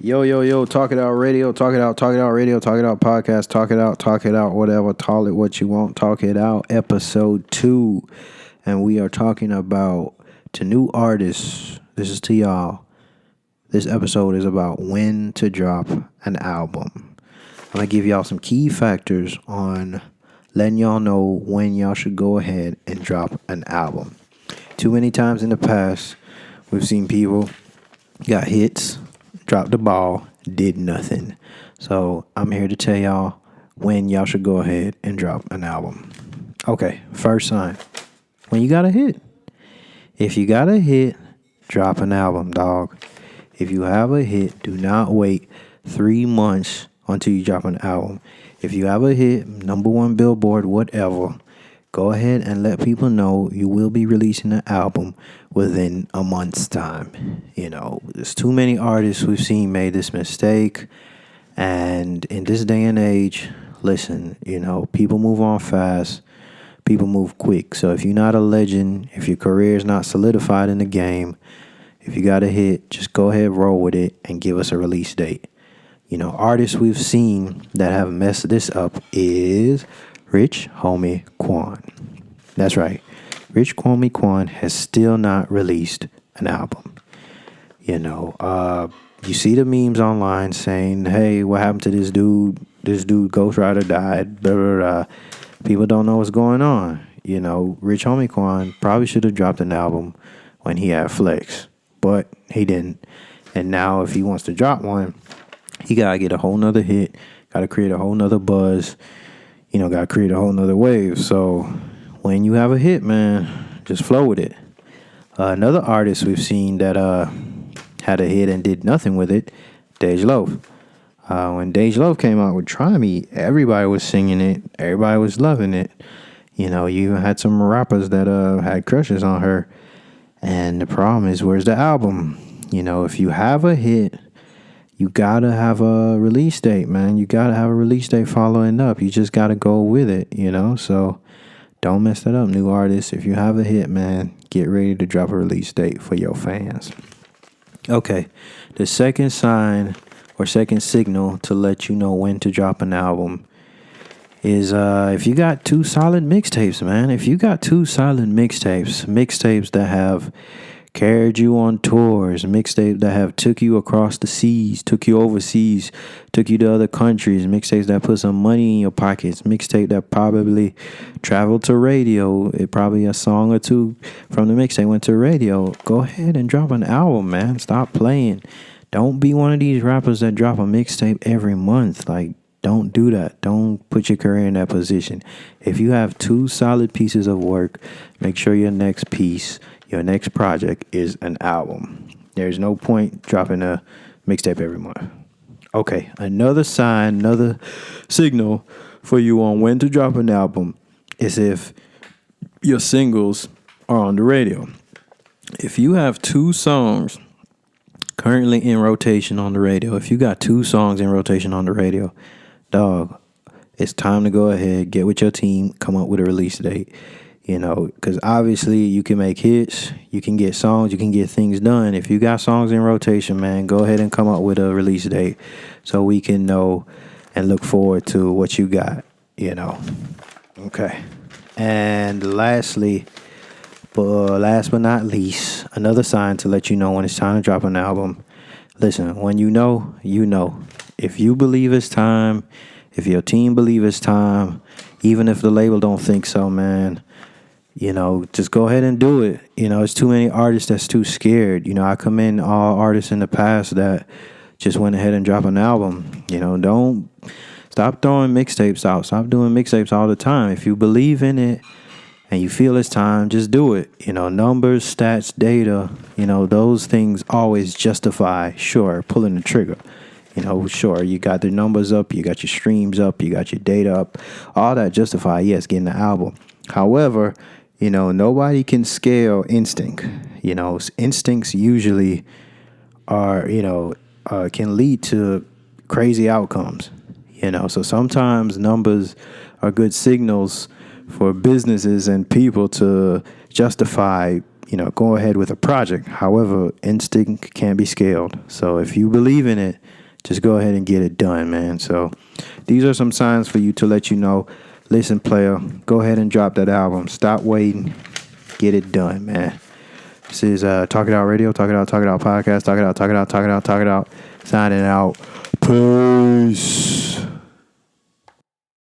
Yo, talk it out radio, talk it out radio, talk it out podcast, talk it out, whatever, call it what you want, talk it out, episode 2. And we are talking about to new artists. This is to y'all. This episode is about when to drop an album. I'm going to give y'all some key factors on letting y'all know when y'all should go ahead and drop an album. Too many times in the past, we've seen people got hits, dropped the ball, did nothing. So I'm here to tell y'all when y'all should go ahead and drop an album. Okay, first sign. When you got a hit. If you got a hit, drop an album, dog. If you have a hit, do not wait 3 months until you drop an album. If you have a hit, number one Billboard, whatever, go ahead and let people know you will be releasing an album within a month's time. You know, there's too many artists we've seen made this mistake. And in this day and age, listen, you know, people move on fast. People move quick. So if you're not a legend, if your career is not solidified in the game, if you got a hit, just go ahead, roll with it, and give us a release date. You know, artists we've seen that have messed this up is Rich Homie Quan. That's right. Rich Homie Quan has still not released an album. You know, you see the memes online saying, hey, what happened to this dude? This dude, Ghost Rider, died. Blah, blah, blah. People don't know what's going on. You know, Rich Homie Quan probably should have dropped an album when he had Flex, but he didn't. And now if he wants to drop one, he got to get a whole nother hit, got to create a whole nother buzz, you know, got to create a whole nother wave. So when you have a hit, man, just flow with it. Another artist we've seen that had a hit and did nothing with it, Dej Loaf. When Dej Loaf came out with Try Me, everybody was singing it. Everybody was loving it. You know, you even had some rappers that had crushes on her. And the problem is, where's the album? You know, if you have a hit, you gotta have a release date, man. You gotta have a release date following up. You just gotta go with it, you know? So don't mess that up, new artists. If you have a hit, man, get ready to drop a release date for your fans. Okay, the second sign or second signal to let you know when to drop an album is if you got 2 solid mixtapes, man. If you got 2 solid mixtapes that have carried you on tours, mixtapes that have took you across the seas, took you overseas, took you to other countries, mixtapes that put some money in your pockets, mixtape that probably traveled to radio, it probably a song or 2 from the mixtape went to radio, go ahead and drop an album, man. Stop playing. Don't be one of these rappers that drop a mixtape every month. Like, don't do that. Don't put your career in that position. If you have 2 solid pieces of work, make sure your next piece, your next project is an album. There's no point dropping a mixtape every month. Okay, another sign, another signal for you on when to drop an album is if your singles are on the radio. If you have 2 songs currently in rotation on the radio, if you got 2 songs in rotation on the radio, dog, it's time to go ahead, get with your team, come up with a release date. You know, because obviously you can make hits, you can get songs, you can get things done. If you got songs in rotation, man, go ahead and come up with a release date so we can know and look forward to what you got, you know. Okay. And last but not least, another sign to let you know when it's time to drop an album. Listen, when you know, you know. If you believe it's time, if your team believe it's time, even if the label don't think so, man, you know, just go ahead and do it. You know, it's too many artists that's too scared. You know, I commend all artists in the past that just went ahead and dropped an album. You know, don't stop throwing mixtapes out. Stop doing mixtapes all the time. If you believe in it and you feel it's time, just do it. You know, numbers, stats, data, you know, those things always justify, sure, pulling the trigger. You know, sure, you got the numbers up, you got your streams up, you got your data up. All that justify, yes, getting the album. However, you know, nobody can scale instinct. You know, instincts usually are, you know, can lead to crazy outcomes. You know, so sometimes numbers are good signals for businesses and people to justify, go ahead with a project. However, instinct can't be scaled. So if you believe in it, just go ahead and get it done, man. So these are some signs for you to let you know, listen, player, go ahead and drop that album. Stop waiting. Get it done, man. This is Talk It Out Radio, Talk It Out Podcast, Talk It Out, Talk It Out, Talk It Out, Talk It Out, Signing out. Peace.